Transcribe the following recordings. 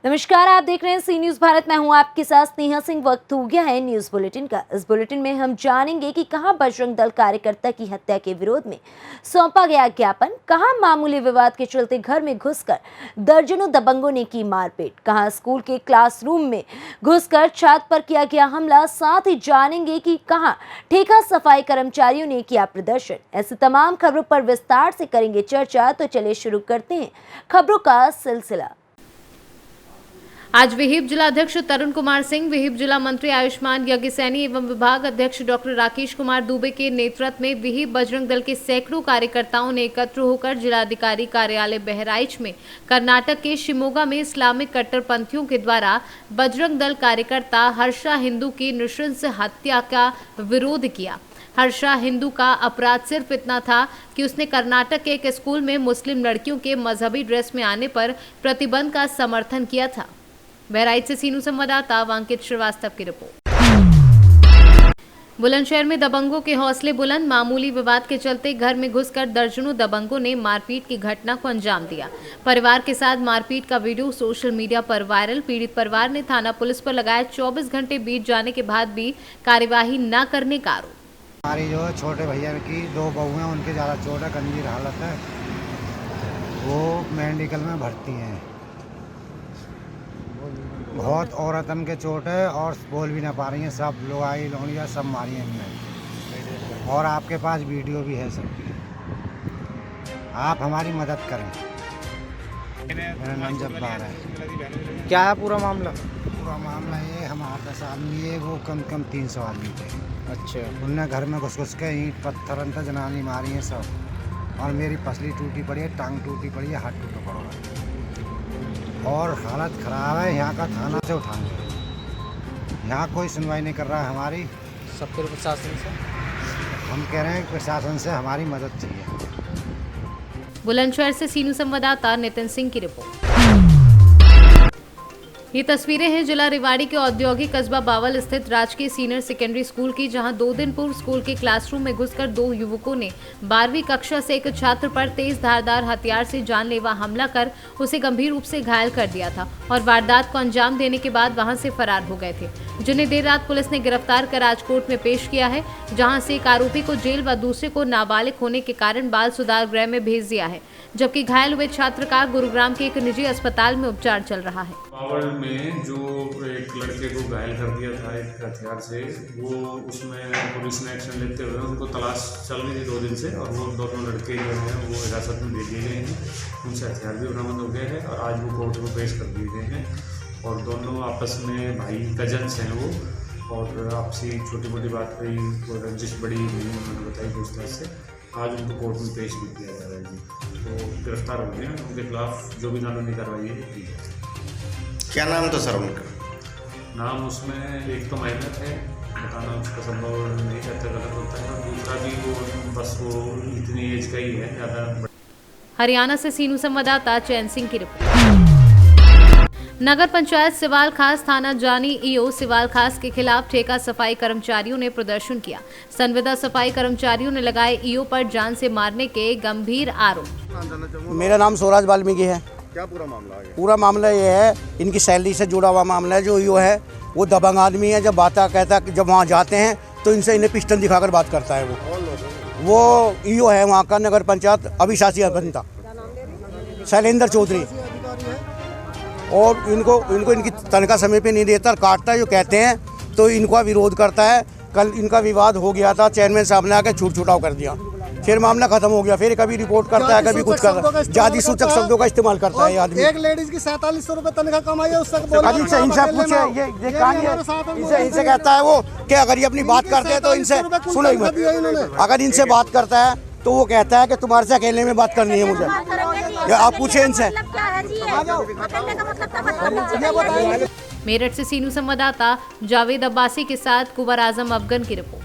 नमस्कार, आप देख रहे हैं सी न्यूज भारत। मैं हूं आपके साथ स्नेहा सिंह। वक्त हो गया है न्यूज बुलेटिन का। इस बुलेटिन में हम जानेंगे कि कहां बजरंग दल कार्यकर्ता की हत्या के विरोध में सौंपा गया ज्ञापन, कहां मामूली विवाद के चलते घर में घुसकर दर्जनों दबंगों ने की मारपीट, कहां स्कूल के क्लासरूम में घुसकर छात्र पर किया गया हमला। साथ ही जानेंगे कि कहां ठेका सफाई कर्मचारियों ने किया प्रदर्शन। ऐसी तमाम खबरों पर विस्तार से करेंगे चर्चा। तो चलिए शुरू करते हैं खबरों का सिलसिला। आज विहिप जिला अध्यक्ष तरुण कुमार सिंह, विहिप जिला मंत्री आयुष्मान यज्ञ सैनी एवं विभाग अध्यक्ष डॉक्टर राकेश कुमार दुबे के नेतृत्व में विहिप बजरंग दल के सैकड़ों कार्यकर्ताओं ने एकत्र होकर जिलाधिकारी कार्यालय बहराइच में कर्नाटक के शिमोगा में इस्लामिक कट्टरपंथियों के द्वारा बजरंग दल कार्यकर्ता हर्षा हिंदू की नृशंस हत्या का विरोध किया। हर्षा हिंदू का अपराध सिर्फ इतना था कि उसने कर्नाटक के एक स्कूल में मुस्लिम लड़कियों के मजहबी ड्रेस में आने पर प्रतिबंध का समर्थन किया था। बहराइच से सीनू संवाददाता वांकित श्रीवास्तव की रिपोर्ट। बुलंदशहर में दबंगों के हौसले बुलंद, मामूली विवाद के चलते घर में घुसकर दर्जनों दबंगों ने मारपीट की घटना को अंजाम दिया। परिवार के साथ मारपीट का वीडियो सोशल मीडिया पर वायरल। पीड़ित परिवार ने थाना पुलिस पर लगाया 24 घंटे बीत जाने के बाद भी कार्यवाही न करने का आरोप। हमारी जो छोटे भैया की 2 बहू हैं, उनके ज़्यादा चोट है, गंभीर हालत है, वो मेडिकल में भर्ती हैं। बहुत औरतन के चोट है और बोल भी ना पा रही हैं। सब लोहाई लोहड़िया सब मारी हैं इनमें, और आपके पास वीडियो भी है सबकी। आप हमारी मदद करें। मेरा नाम जब्बार है। क्या है पूरा मामला? पूरा मामला ये, हम 8-10 आदमी है, वो कम 300 आदमी थे। अच्छा। उनने घर में घुस के ईंट पत्थर अंतर जनानी मारी हैं सब, और मेरी पसली टूटी पड़ी है, टांग टूटी पड़ी है, हाथ टूटा पड़ा है, और हालत ख़राब है। यहाँ का थाना से उठाएंगे, यहाँ कोई सुनवाई नहीं कर रहा है हमारी। सब फिर प्रशासन से हम कह रहे हैं प्रशासन से हमारी मदद चाहिए। बुलंदशहर से सीनू संवाददाता नितिन सिंह की रिपोर्ट। ये तस्वीरें हैं जिला रेवाड़ी के औद्योगिक कस्बा बावल स्थित राजकीय सीनियर सेकेंडरी स्कूल की, जहां 2 दिन पूर्व स्कूल के क्लासरूम में घुसकर 2 युवकों ने 12वीं कक्षा से एक छात्र पर तेज धारदार हथियार से जानलेवा हमला कर उसे गंभीर रूप से घायल कर दिया था और वारदात को अंजाम देने के बाद वहां से फरार हो गए थे, जिन्हें देर रात पुलिस ने गिरफ्तार कर आज कोर्ट में पेश किया है, जहाँ से एक आरोपी को जेल व दूसरे को नाबालिग होने के कारण बाल सुधार गृह में भेज दिया है, जबकि घायल हुए छात्र का गुरुग्राम के एक निजी अस्पताल में उपचार चल रहा है। बावल में जो एक लड़के को घायल कर दिया था एक हथियार से, वो उसमें पुलिस ने एक्शन लेते हुए उनको तलाश चल रही थी 2 दिन से, और वो दोनों लड़के जो हैं वो हिरासत में ले लिए गए हैं। उनसे हथियार भी बरामद हो गए हैं और आज वो कोर्ट में पेश कर दिए गए हैं। और दोनों आपस में भाई कजन्स हैं वो, और आपसी छोटी मोटी बात हुई, कोई रंजिश बड़ी नहीं उन्होंने बताई पूछताछ से। आज उनको कोर्ट में पेश भी किया जा रहा है जी। तो गिरफ्तार हो गए हैं, उनके खिलाफ जो भी कानूनी कार्रवाई है की है। क्या नाम था सर उनका? नाम उसमें एक तो मेहनत है, बताना उसका संभव नहीं रहता, गलत होता है, और दूसरा भी वो बस वो इतनी एज का ही है, ज़्यादा। हरियाणा से सीनू संवाददाता चैन सिंह की रिपोर्ट। नगर पंचायत सिवाल खास थाना जानी ईओ सिवाल खास के खिलाफ ठेका सफाई कर्मचारियों ने प्रदर्शन किया। संविदा सफाई कर्मचारियों ने लगाए ईओ पर जान से मारने के गंभीर आरोप। मेरा नाम स्वराज वाल्मीकि है। क्या पूरा मामला है? पूरा मामला ये है, इनकी सैलरी से जुड़ा हुआ मामला है। जो ईओ है वो दबंग आदमी है। जब बात कहता है, जब वहाँ जाते हैं तो इनसे इन्हें पिस्टल दिखाकर बात करता है। वो ईओ है वहाँ का, नगर पंचायत अभिशासी बनता शैलेंद्र चौधरी, और इनको इनकी तनख्वाह समय पे नहीं देता, काटता है जो कहते हैं, तो इनका विरोध करता है। कल इनका विवाद हो गया था, चेयरमैन साहब ने आकर छूट छुटाव कर दिया, फिर मामला खत्म हो गया। फिर कभी रिपोर्ट करता है, कभी कुछ करता है, जाति सूचक शब्दों का इस्तेमाल करता है आदमी। एक लेडीज की 4700 रुपए तनख्वाह कमाई है, उससे इनसे पूछे, ये इनसे कहता है वो कि अगर ये अपनी बात करते हैं तो इनसे सुनो ही मत। अगर इनसे बात करता है तो वो कहता है कि तुम्हारे से अकेले में बात करनी है मुझे, या आप पूछे इनसे। मेरठ से सीनू संवाददाता जावेद अब्बासी के साथ कुंवर आजम अफगन की रिपोर्ट।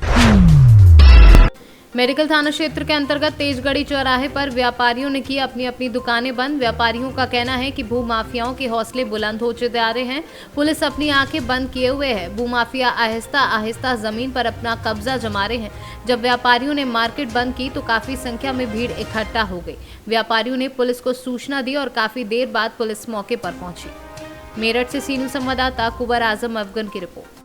मेडिकल थाना क्षेत्र के अंतर्गत तेजगढ़ी चौराहे पर व्यापारियों ने की अपनी अपनी दुकानें बंद। व्यापारियों का कहना है कि भूमाफियाओं के हौसले बुलंद होते जा रहे हैं। पुलिस अपनी आंखें बंद किए हुए है। भूमाफिया आहिस्ता आहिस्ता जमीन पर अपना कब्जा जमा रहे हैं। जब व्यापारियों ने मार्केट बंद की तो काफी संख्या में भीड़ इकट्ठा हो गई। व्यापारियों ने पुलिस को सूचना दी और काफी देर बाद पुलिस मौके पर पहुंची। मेरठ से सीनू संवाददाता कुबर आजम अफगन की रिपोर्ट।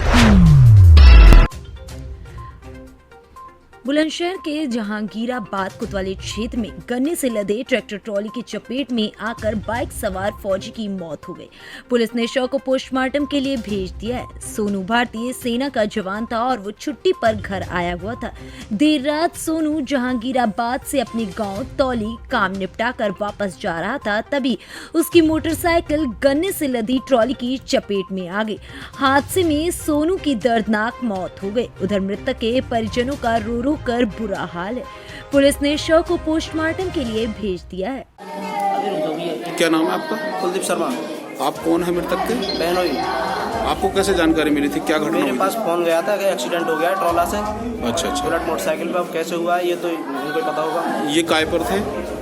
बुलंदशहर के जहांगीराबाद कोतवाली क्षेत्र में गन्ने से लदे ट्रैक्टर ट्रॉली की चपेट में आकर बाइक सवार फौजी की मौत हो गई। पुलिस ने शव को पोस्टमार्टम के लिए भेज दिया है। सोनू भारतीय सेना का जवान था और वो छुट्टी पर घर आया हुआ था। देर रात सोनू जहांगीराबाद से अपने गांव तौली काम निपटा कर वापस जा रहा था, तभी उसकी मोटरसाइकिल गन्ने से लदी ट्रॉली की चपेट में आ गई। हादसे में सोनू की दर्दनाक मौत हो गई। उधर मृतक के परिजनों का रो कर बुरा हाल है। पुलिस ने शव को पोस्टमार्टम के लिए भेज दिया है। क्या नाम है आपका? कुलदीप शर्मा। आप कौन है मृतक के? बहनोई। आपको कैसे जानकारी मिली थी, क्या घटना मेरे हुई? पास फोन गया था कि एक्सीडेंट हो गया है ट्रॉला से। अच्छा अच्छा। बुलेट मोटरसाइकिल पे। अब कैसे हुआ है ये तो इनको ही पता होगा। ये काय पर थे?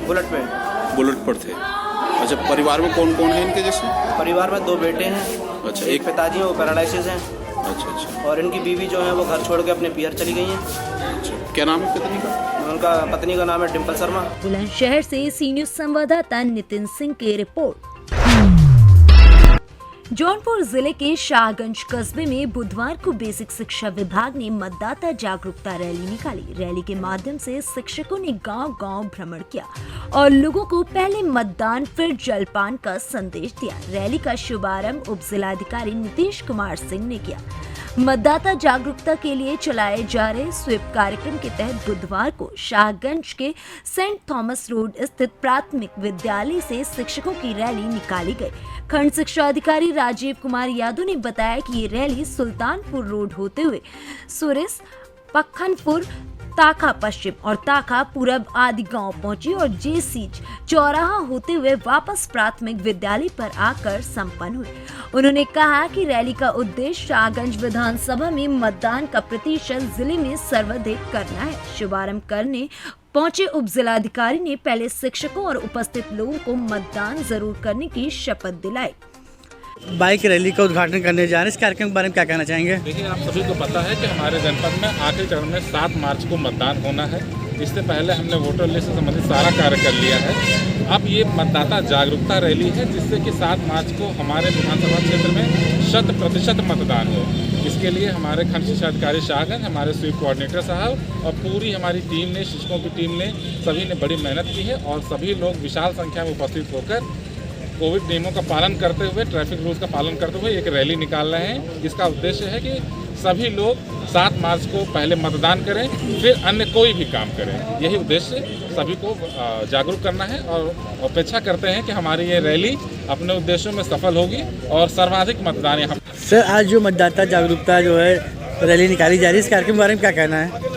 बुलेट पे। बुलेट पर थे। अच्छा, परिवार में कौन कौन है इनके जैसे? परिवार में 2 बेटे हैं। अच्छा, एक पिताजी है, वो पैरालिसिस हैं। अच्छा अच्छा। और इनकी बीवी जो है वो घर छोड़ के अपने पियर चली गई हैं। अच्छा, क्या नाम है पत्नी का? उनका पत्नी का नाम है डिम्पल शर्मा। बुलंदशहर से सी न्यूज संवाददाता नितिन सिंह की रिपोर्ट। जौनपुर जिले के शाहगंज कस्बे में बुधवार को बेसिक शिक्षा विभाग ने मतदाता जागरूकता रैली निकाली। रैली के माध्यम से शिक्षकों ने गांव-गांव भ्रमण किया और लोगों को पहले मतदान फिर जलपान का संदेश दिया। रैली का शुभारंभ उप जिलाधिकारी नीतीश कुमार सिंह ने किया। मतदाता जागरूकता के लिए चलाए जा रहे स्वीप कार्यक्रम के तहत बुधवार को शाहगंज के सेंट थॉमस रोड स्थित प्राथमिक विद्यालय से शिक्षकों की रैली निकाली गई। खंड शिक्षा अधिकारी राजीव कुमार यादव ने बताया कि ये रैली सुल्तानपुर रोड होते हुए सुरेश, पखनपुर, ताखा पश्चिम और ताखा पूरब आदि गांव पहुंची और जेसीज चौराहा होते हुए वापस प्राथमिक विद्यालय पर आकर संपन्न हुई। उन्होंने कहा कि रैली का उद्देश्य शाहगंज विधानसभा में मतदान का प्रतिशत जिले में सर्वाधिक करना है। शुभारंभ करने पहुंचे उप जिलाधिकारी ने पहले शिक्षकों और उपस्थित लोगों को मतदान जरूर करने की शपथ दिलाई। बाइक रैली का उद्घाटन करने जा रहे हैं, इस कार्यक्रम के बारे में क्या कहना चाहेंगे? देखिए, आप सभी को पता है कि हमारे जनपद में आखिरी चरण में 7 मार्च को मतदान होना है। इससे पहले हमने वोटर लिस्ट से संबंधित सारा कार्य कर लिया है। अब ये मतदाता जागरूकता रैली है जिससे कि 7 मार्च को हमारे विधानसभा क्षेत्र में 100% मतदान हो। इसके लिए हमारे खंड शिक्षा अधिकारी शाहगंज, हमारे स्वीप कोऑर्डिनेटर साहब और पूरी हमारी टीम ने, शिक्षकों की टीम ने, सभी ने बड़ी मेहनत की है और सभी लोग विशाल संख्या में उपस्थित होकर कोविड नियमों का पालन करते हुए, ट्रैफिक रूल्स का पालन करते हुए एक रैली निकाल रहे हैं। इसका उद्देश्य है कि सभी लोग 7 मार्च को पहले मतदान करें, फिर अन्य कोई भी काम करें। यही उद्देश्य सभी को जागरूक करना है और अपेक्षा करते हैं कि हमारी ये रैली अपने उद्देश्यों में सफल होगी और सर्वाधिक मतदान यहाँ। सर, आज जो मतदाता जागरूकता जो है रैली निकाली जा रही है, इस कार्यक्रम के बारे में क्या कहना है?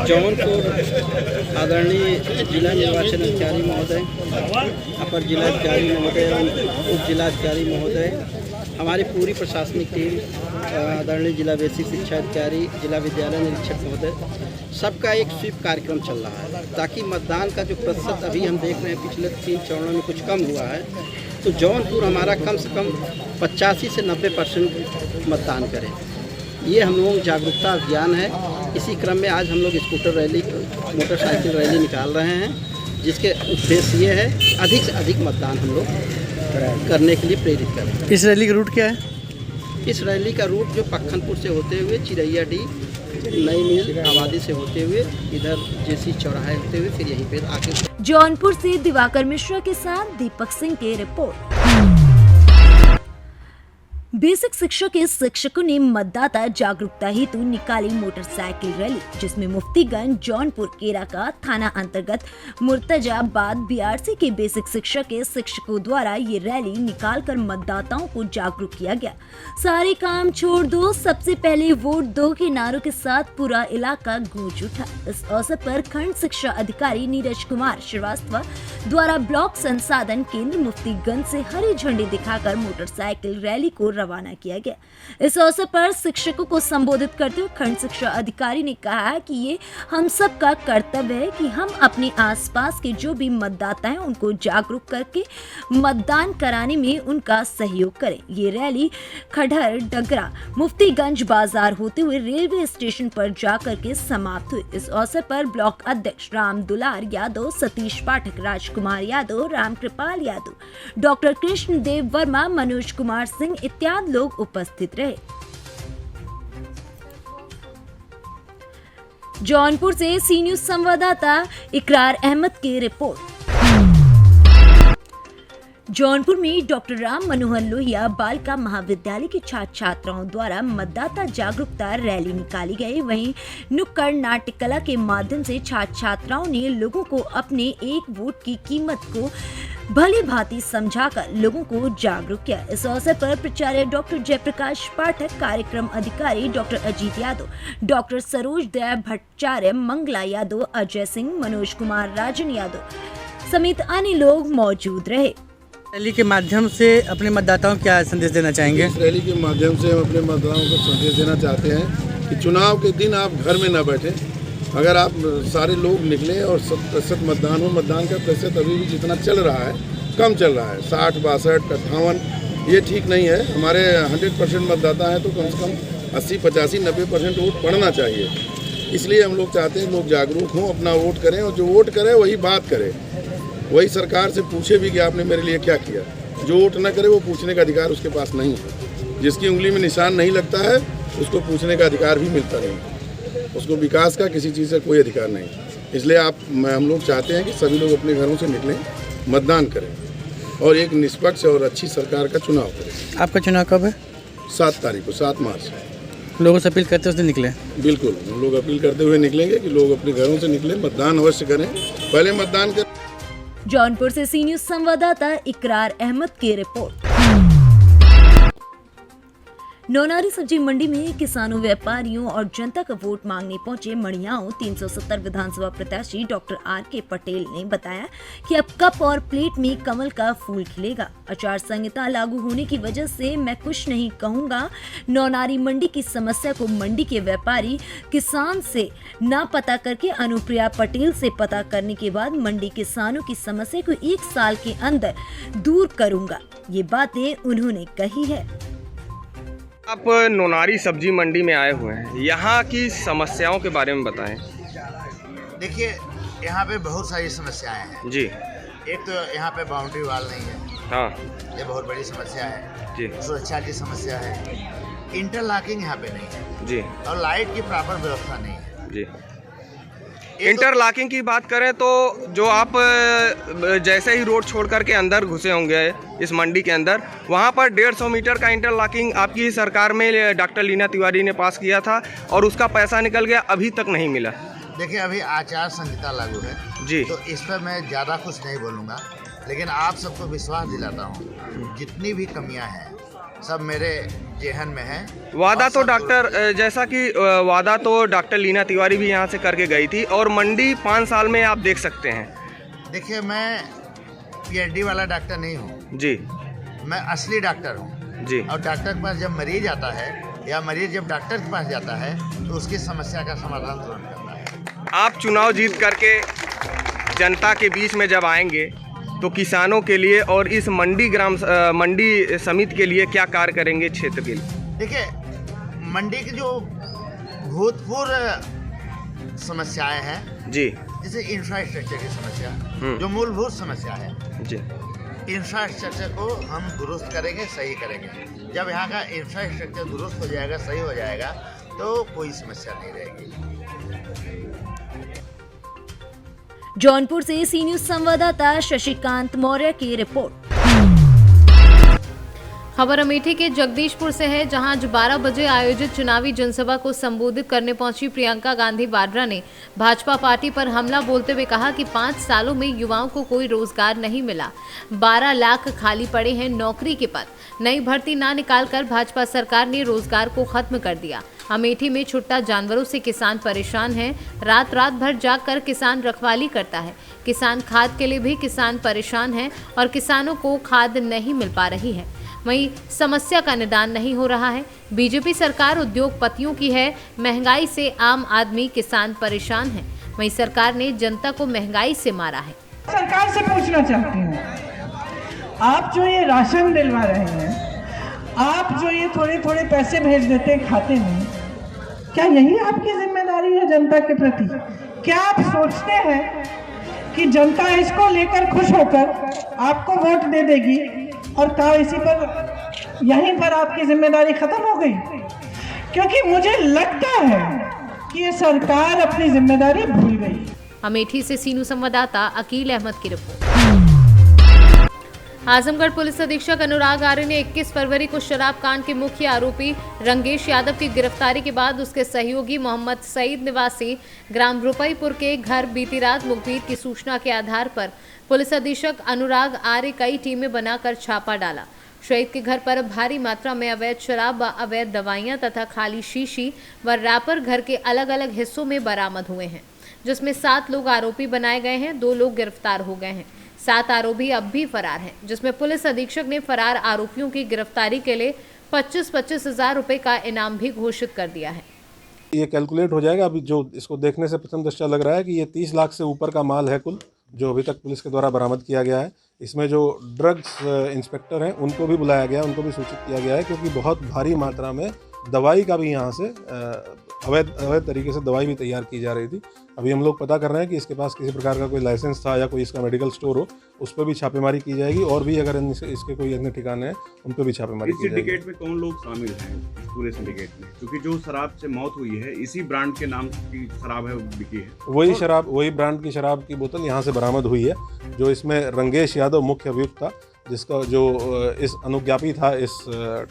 जौनपुर आदरणीय जिला निर्वाचन अधिकारी महोदय, अपर जिलाधिकारी महोदय एवं उप जिलाधिकारी महोदय, हमारी पूरी प्रशासनिक टीम, आदरणीय जिला बेसिक शिक्षा अधिकारी, जिला विद्यालय निरीक्षक महोदय, सबका एक स्वीप कार्यक्रम चल रहा है ताकि मतदान का जो प्रतिशत अभी हम देख रहे हैं पिछले 3 चरणों में कुछ कम हुआ है, तो जौनपुर हमारा कम से कम 85 से 90% मतदान करे। ये हम लोगों जागरूकता अभियान है। इसी क्रम में आज हम लोग स्कूटर रैली, मोटरसाइकिल रैली निकाल रहे हैं, जिसके उद्देश्य ये है अधिक से अधिक मतदान हम लोग करने के लिए प्रेरित करें। इस रैली का रूट क्या है? इस रैली का रूट जो पखनपुर से होते हुए चिरैयाडी, नई मिल आबादी से होते हुए इधर जेसी चौराहे होते हुए फिर यहीं पे आके। जौनपुर से दिवाकर मिश्रा के साथ दीपक सिंह की रिपोर्ट। बेसिक शिक्षा के शिक्षकों ने मतदाता जागरूकता हेतु निकाली मोटरसाइकिल रैली, जिसमें मुफ्तीगंज, जौनपुर, केराका थाना अंतर्गत मुर्तजाबाद बीआरसी के बेसिक शिक्षा के शिक्षकों द्वारा ये रैली निकालकर मतदाताओं को जागरूक किया गया। सारे काम छोड़ दो, सबसे पहले वोट दो के नारों के साथ पूरा इलाका गूंज उठा। इस अवसर पर खंड शिक्षा अधिकारी नीरज कुमार श्रीवास्तव द्वारा ब्लॉक संसाधन केंद्र मुफ्तीगंज से हरी झंडी दिखाकर मोटरसाइकिल रैली को रवाना किया गया। इस अवसर पर शिक्षकों को संबोधित करते हुए खंड शिक्षा अधिकारी ने कहा कि ये हम सब का कर्तव्य है कि हम अपने आसपास के जो भी मतदाता हैं उनको जागरूक करके मतदान कराने में उनका सहयोग करें। ये रैली खडहर डगरा मुफ्तीगंज बाजार होते हुए रेलवे स्टेशन पर जाकर के समाप्त हुई। इस अवसर पर ब्लॉक अध्यक्ष राम दुलार यादव, सतीश पाठक, राजकुमार यादव, रामकृपाल यादव, डॉक्टर कृष्ण देव वर्मा, मनोज कुमार सिंह इत्यादि लोग उपस्थित रहे। जौनपुर से सी न्यूज संवाददाता इकरार अहमद की रिपोर्ट। जौनपुर में डॉक्टर राम मनोहर लोहिया बालिका महाविद्यालय के छात्र छात्राओं द्वारा मतदाता जागरूकता रैली निकाली गई। वहीं नुक्कड़ नाट्य कला के माध्यम से छात्र छात्राओं ने लोगों को अपने एक वोट की कीमत को भली भांति समझाकर लोगों को जागरूक किया। इस अवसर पर प्राचार्य डॉक्टर जयप्रकाश पाठक, कार्यक्रम अधिकारी डॉक्टर अजीत यादव, डॉक्टर सरोज दया भट्टाचार्य, मंगला यादव, अजय सिंह, मनोज कुमार, राजन यादव समेत अन्य लोग मौजूद रहे। रैली के माध्यम से अपने मतदाताओं को क्या संदेश देना चाहेंगे? इस रैली के माध्यम से हम अपने मतदाताओं को संदेश देना चाहते हैं कि चुनाव के दिन आप घर में न बैठें। अगर आप सारे लोग निकलें और 100% मतदान हो, मतदान का प्रतिशत अभी भी जितना चल रहा है कम चल रहा है, 60, 62, 58, ये ठीक नहीं है। हमारे 100% मतदाता हैं तो कम से कम 80, 85, 90% वोट पड़ना चाहिए। इसलिए हम लोग चाहते हैं लोग जागरूक हों, अपना वोट करें और जो वोट करे वही बात करे, वही सरकार से पूछे भी कि आपने मेरे लिए क्या किया। जो वोट न करे वो पूछने का अधिकार उसके पास नहीं है। जिसकी उंगली में निशान नहीं लगता है उसको पूछने का अधिकार भी मिलता नहीं, उसको विकास का किसी चीज़ से कोई अधिकार नहीं। इसलिए हम लोग चाहते हैं कि सभी लोग अपने घरों से निकलें, मतदान करें और एक निष्पक्ष और अच्छी सरकार का चुनाव करें। आपका चुनाव कब है? 7 तारीख को, 7 मार्च। लोगों से अपील करते हुए निकलें? बिल्कुल, हम लोग अपील करते हुए निकलेंगे कि लोग अपने घरों से निकलें, मतदान अवश्य करें, पहले मतदान करें। जौनपुर से सी न्यूज संवाददाता इकरार अहमद की रिपोर्ट। नौनारी सब्जी मंडी में किसानों, व्यापारियों और जनता का वोट मांगने पहुंचे मणियाओं 370 विधानसभा प्रत्याशी डॉक्टर आर के पटेल ने बताया कि अब कप और प्लेट में कमल का फूल खिलेगा। आचार संहिता लागू होने की वजह से मैं कुछ नहीं कहूंगा। नौनारी मंडी की समस्या को मंडी के व्यापारी किसान से न पता करके अनुप्रिया पटेल से पता करने के बाद मंडी किसानों की समस्या को 1 साल के अंदर दूर करूंगा। ये बातें उन्होंने कही है। आप नौनारी सब्जी मंडी में आए हुए हैं, यहाँ की समस्याओं के बारे में बताएं। देखिए, यहाँ पे बहुत सारी समस्याएं हैं जी। एक तो यहाँ पे बाउंड्री वाल नहीं है। हाँ, ये बहुत बड़ी समस्या है जी। सुरक्षा की समस्या है। इंटरलॉकिंग यहाँ पे नहीं है जी, और लाइट की प्रॉपर व्यवस्था नहीं है जी। इंटरलॉकिंग की बात करें तो जो आप जैसे ही रोड छोड़ करके अंदर घुसे होंगे इस मंडी के अंदर, वहाँ पर 150 मीटर का इंटरलॉकिंग आपकी सरकार में डॉक्टर लीना तिवारी ने पास किया था और उसका पैसा निकल गया, अभी तक नहीं मिला। देखिए, अभी आचार संहिता लागू है जी, तो इस पर मैं ज़्यादा कुछ नहीं बोलूँगा, लेकिन आप सबको विश्वास दिलाता हूँ जितनी भी कमियाँ हैं सब मेरे जेहन में है। वादा तो डॉक्टर जैसा कि वादा तो डॉक्टर लीना तिवारी भी यहाँ से करके गई थी और मंडी 5 साल में आप देख सकते हैं। देखिए, मैं PhD वाला डॉक्टर नहीं हूँ जी, मैं असली डॉक्टर हूँ जी। और डॉक्टर के पास जब मरीज आता है या मरीज जब डॉक्टर के पास जाता है तो उसकी समस्या का समाधान तुरंत करता है। आप चुनाव जीत करके जनता के बीच में जब आएंगे तो किसानों के लिए और इस मंडी समिति के लिए क्या कार्य करेंगे क्षेत्र के लिए? देखिए, मंडी की जो भूतपूर्व समस्याएं हैं जी, जैसे इंफ्रास्ट्रक्चर की समस्या, जो मूलभूत समस्या है जी, इंफ्रास्ट्रक्चर को हम दुरुस्त करेंगे, सही करेंगे। जब यहाँ का इंफ्रास्ट्रक्चर दुरुस्त हो जाएगा, सही हो जाएगा तो कोई समस्या नहीं रहेगी। जौनपुर से सी न्यूज संवाददाता शशिकांत मौर्य की रिपोर्ट। खबर अमेठी के जगदीशपुर से है, जहां आज 12 बजे आयोजित चुनावी जनसभा को संबोधित करने पहुंची प्रियंका गांधी वाड्रा ने भाजपा पार्टी पर हमला बोलते हुए कहा कि 5 सालों में युवाओं को कोई रोजगार नहीं मिला, 12 लाख खाली पड़े हैं नौकरी के पद, नई भर्ती ना निकालकर भाजपा सरकार ने रोजगार को खत्म कर दिया। अमेठी में छुट्टा जानवरों से किसान परेशान हैं, रात भर जागकर किसान रखवाली करता है। किसान खाद के लिए भी किसान परेशान हैं और किसानों को खाद नहीं मिल पा रही है। वहीं समस्या का निदान नहीं हो रहा है। बीजेपी सरकार उद्योगपतियों की है, महंगाई से आम आदमी किसान परेशान है। वहीं सरकार ने जनता को महंगाई से मारा है। सरकार से पूछना चाहती हूँ, आप जो ये राशन दिलवा रहे हैं, आप जो ये थोड़े थोड़े पैसे भेज देते हैं खाते में, क्या यही आपकी जिम्मेदारी है जनता के प्रति? क्या आप सोचते हैं कि जनता इसको लेकर खुश होकर आपको वोट दे देगी और क्या इसी पर यहीं पर आपकी जिम्मेदारी खत्म हो गई? क्योंकि मुझे लगता है कि ये सरकार अपनी जिम्मेदारी भूल गई। अमेठी से सीनू संवाददाता अकील अहमद की रिपोर्ट। आजमगढ़ पुलिस अधीक्षक अनुराग आर्य ने 21 फरवरी को शराब कांड के मुख्य आरोपी रंगेश यादव की गिरफ्तारी के बाद उसके सहयोगी मोहम्मद सईद निवासी ग्राम रुपईपुर के घर बीती रात मुखबिर की सूचना के आधार पर पुलिस अधीक्षक अनुराग आर्य कई टीमें बनाकर छापा डाला। शहीद के घर पर भारी मात्रा में अवैध शराब व अवैध दवाइयां तथा खाली शीशी व रैपर घर के अलग अलग हिस्सों में बरामद हुए हैं, जिसमें 7 लोग आरोपी बनाए गए हैं, 2 लोग गिरफ्तार हो गए हैं। 7 आरोपी अब भी फरार हैं, जिसमें पुलिस अधीक्षक ने फरार आरोपियों की गिरफ्तारी के लिए 25-25 हज़ार रुपये का इनाम भी घोषित कर दिया है। ये कैलकुलेट हो जाएगा। अभी जो इसको देखने से प्रथम दृष्टया लग रहा है कि ये 30 लाख से ऊपर का माल है कुल, जो अभी तक पुलिस के द्वारा बरामद किया गया है। इसमें जो ड्रग्स इंस्पेक्टर हैं उनको भी बुलाया गया है, उनको भी सूचित किया गया है, क्योंकि बहुत भारी मात्रा में दवाई का भी यहाँ से अवैध तरीके से दवाई भी तैयार की जा रही थी। अभी हम लोग पता कर रहे हैं कि इसके पास किसी प्रकार का कोई लाइसेंस था या कोई इसका मेडिकल स्टोर हो, उस पर भी छापेमारी की जाएगी, और भी अगर इसके कोई अन्य ठिकाने हैं उन पर भी छापेमारी की जाएगी। सिंडिकेट में कौन लोग शामिल हैं पूरे सिंडिकेट में? क्योंकि जो शराब से मौत हुई है इसी ब्रांड के नाम की शराब है, बिकी है। वही ब्रांड की शराब की बोतल यहाँ से बरामद हुई है। जो इसमें रंगेश यादव मुख्य अभियुक्त था, जिसका जो इस अनुज्ञापी था इस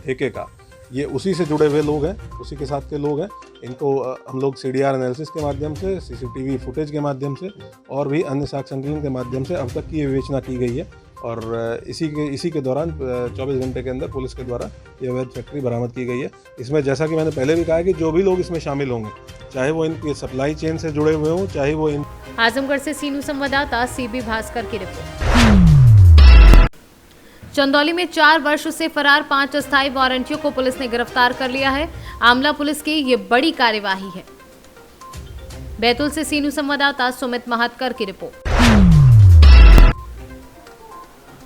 ठेके का, ये उसी से जुड़े हुए लोग हैं, उसी के साथ के लोग हैं। इनको हम लोग CDR एनालिसिस के माध्यम से, CCTV फुटेज के माध्यम से और भी अन्य साक्ष्य संकलन के माध्यम से अब तक की ये विवेचना की गई है, और इसी के दौरान 24 घंटे के अंदर पुलिस के द्वारा ये अवैध फैक्ट्री बरामद की गई है। इसमें जैसा कि मैंने पहले भी कहा है कि जो भी लोग इसमें शामिल होंगे, चाहे वो इनकी सप्लाई चेन से जुड़े हुए हों, चाहे वो आजमगढ़ से सीनू संवाददाता CB भास्कर की रिपोर्ट। चंदौली में 4 वर्ष से फरार 5 अस्थायी वारंटियों को पुलिस ने गिरफ्तार कर लिया है। आमला पुलिस की ये बड़ी कार्यवाही है। बैतूल से सीनू संवाददाता सुमित महातकर की रिपोर्ट।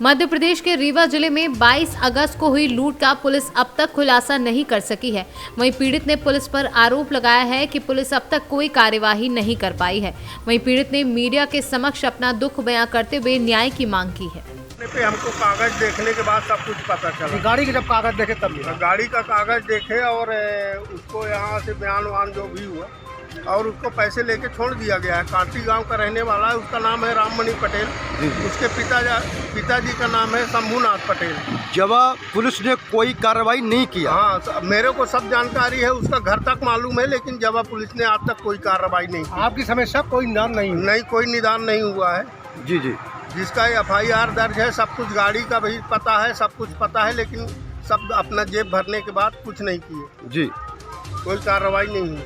मध्य प्रदेश के रीवा जिले में 22 अगस्त को हुई लूट का पुलिस अब तक खुलासा नहीं कर सकी है। वहीं पीड़ित ने पुलिस पर आरोप लगाया है कि पुलिस अब तक कोई कार्यवाही नहीं कर पाई है। वहीं पीड़ित ने मीडिया के समक्ष अपना दुख बयां करते हुए न्याय की मांग की है। पे हमको कागज देखने के बाद सब कुछ पता चला। गाड़ी के जब कागज देखे तब गाड़ी का कागज देखे और उसको यहाँ से बयान वान जो भी हुआ और उसको पैसे लेके छोड़ दिया गया है। कांटी गांव का रहने वाला है, उसका नाम है राममणि पटेल, उसके पिताजी का नाम है शंभूनाथ पटेल। जब पुलिस ने कोई कार्रवाई नहीं किया? हाँ, मेरे को सब जानकारी है, उसका घर तक मालूम है, लेकिन जब पुलिस ने आज तक कोई कार्रवाई नहीं की। आपकी समस्या कोई निदान नहीं? कोई निदान नहीं हुआ है। जी। जिसका FIR दर्ज है, सब कुछ गाड़ी का भी पता है, सब कुछ पता है, लेकिन सब अपना जेब भरने के बाद कुछ नहीं किए जी। कोई कार्रवाई नहीं हुई।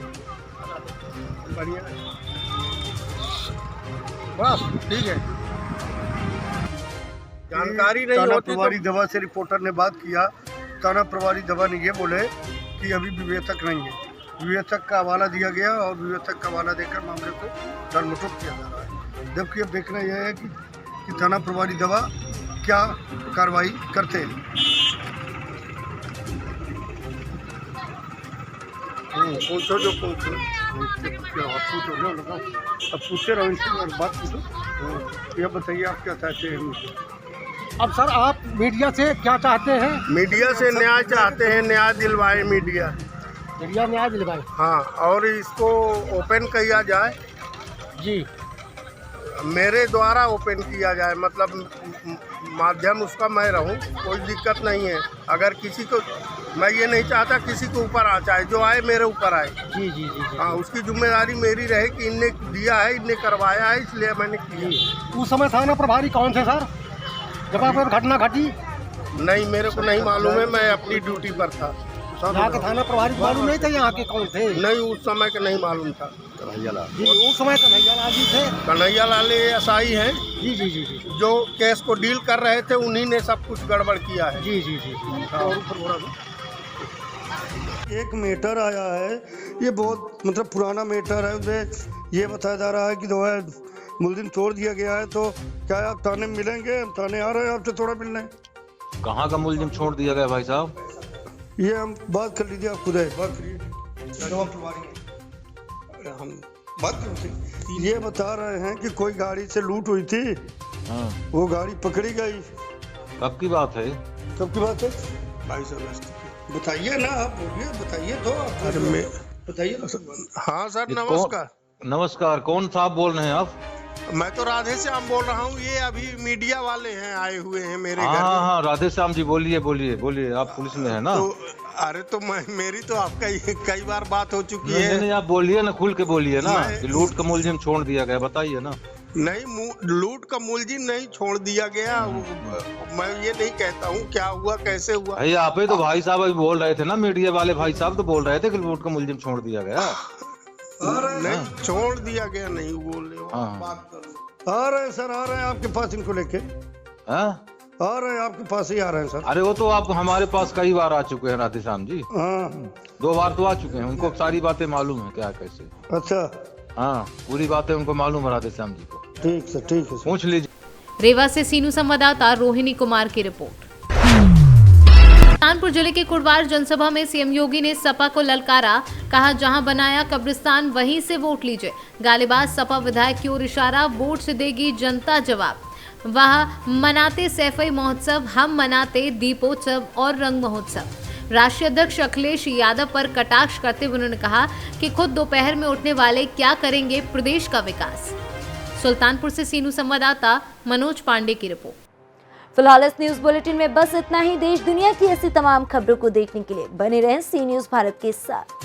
बढ़िया, बस ठीक है। जानकारी नहीं होती। प्रभारी दवा से रिपोर्टर ने बात किया, थाना प्रभारी दवा ने ये बोले कि अभी विवेचक नहीं है। विवेचक का हवाला दिया गया और विवेचक का हवाला देकर मामले को टलमटोल किया जा रहा है। जबकि अब देखना यह है कि थाना प्रभारी दवा क्या कार्रवाई करते हैं। पूछो जो पूछो, अब पूछते रहो इनसे, बात पूछो। ये बताइए आप क्या चाहते हैं? अब सर आप मीडिया से क्या चाहते हैं? मीडिया से न्याय चाहते हैं, न्याय दिलवाए मीडिया न्याय दिलवाए। हाँ, और इसको ओपन किया जाए जी, मेरे द्वारा ओपन किया जाए, मतलब माध्यम उसका मैं रहूं, कोई दिक्कत नहीं है। अगर किसी को, मैं ये नहीं चाहता किसी को ऊपर आ जाए, जो आए मेरे ऊपर आए। जी। हाँ, उसकी जिम्मेदारी मेरी रहे कि इनने दिया है, इनने करवाया है, इसलिए मैंने किया। उस समय थाना प्रभारी कौन थे सर जब आप घटना घटी? नहीं, मेरे को नहीं मालूम है, मैं अपनी ड्यूटी पर था। यहाँ के थाना प्रभारी मालूम नहीं था यहाँ के कौन थे? नहीं, उस समय का नहीं मालूम था। जी, उस समय कन्हैया लाल जी थे। कन्हैया लाल एएसआई हैं जी जी जी जी जो केस को डील कर रहे थे, उन्हीं ने सब कुछ गड़बड़ किया है। जी जी जी और ऊपर बोला एक मैटर आया है, ये बहुत मतलब पुराना मैटर है। उसमें ये बताया जा रहा है कि जो है मुलजिम छोड़ दिया गया है, तो क्या आप थाने में मिलेंगे? हम थाने आ रहे हैं आपसे थोड़ा मिलने। कहाँ का मुलजिम छोड़ दिया गया भाई साहब? ये हम बात कर लीजिए, आप खुद है बात करिए। हम बात करते, ये बता रहे हैं कि कोई गाड़ी से लूट हुई थी। हाँ। वो गाड़ी पकड़ी गई। कब की बात है? कब की बात है? 22 बताइए ना, आप बोलिए, बताइए तो। अरे मैं बताइए। हाँ सर नमस्कार। नमस्कार, कौन साहब बोल रहे हैं आप? मैं तो राधे श्याम बोल रहा हूँ, ये अभी मीडिया वाले हैं आए हुए हैं मेरे घर में। हाँ राधे श्याम जी, बोलिए बोलिए बोलिए, आप पुलिस में है ना? तो अरे तो मेरी तो आपका कई बार बात हो चुकी है। नहीं, नहीं आप बोलिए ना, खुल के बोलिए ना कि लूट का मुलजिम छोड़ दिया गया, बताइए ना। नहीं, लूट का मुलजिम नहीं छोड़ दिया गया। मैं ये नहीं कहता हूँ क्या हुआ कैसे हुआ। भाई आप ही तो भाई साहब अभी बोल रहे थे ना, मीडिया वाले भाई साहब तो बोल रहे थे कि लूट का मुलजिम छोड़ दिया गया। नहीं छोड़ दिया गया नहीं बोल रहे। आ रहे हैं सर, आ रहे हैं आपके पास इनको लेके। आ रहे हैं आपके पास ही आ रहे हैं सर। अरे वो तो आप हमारे पास कई बार आ चुके हैं राधे श्याम जी। हाँ 2 बार तो आ चुके हैं, उनको सारी बातें मालूम है क्या कैसे। अच्छा हाँ पूरी बातें उनको मालूम है राधे श्याम जी को। ठीक सर, ठीक है, पूछ लीजिए। रेवा से सीनू संवाददाता रोहिणी कुमार की रिपोर्ट। कानपुर जिले के कुड़वार जनसभा में सीएम योगी ने सपा को ललकारा, कहा जहां बनाया कब्रिस्तान वहीं से वोट लीजिए। गालीबाज सपा विधायक की ओर इशारा, वोट से देगी जनता जवाब। वह मनाते सैफई महोत्सव, हम मनाते दीपोत्सव और रंग महोत्सव। राष्ट्रीय अध्यक्ष अखिलेश यादव पर कटाक्ष करते हुए उन्होंने कहा कि खुद दोपहर में उठने वाले क्या करेंगे प्रदेश का विकास। सुल्तानपुर से सीनू संवाददाता मनोज पांडे की रिपोर्ट। फिलहाल इस न्यूज बुलेटिन में बस इतना ही। देश दुनिया की ऐसी तमाम खबरों को देखने के लिए बने रहें सी न्यूज भारत के साथ।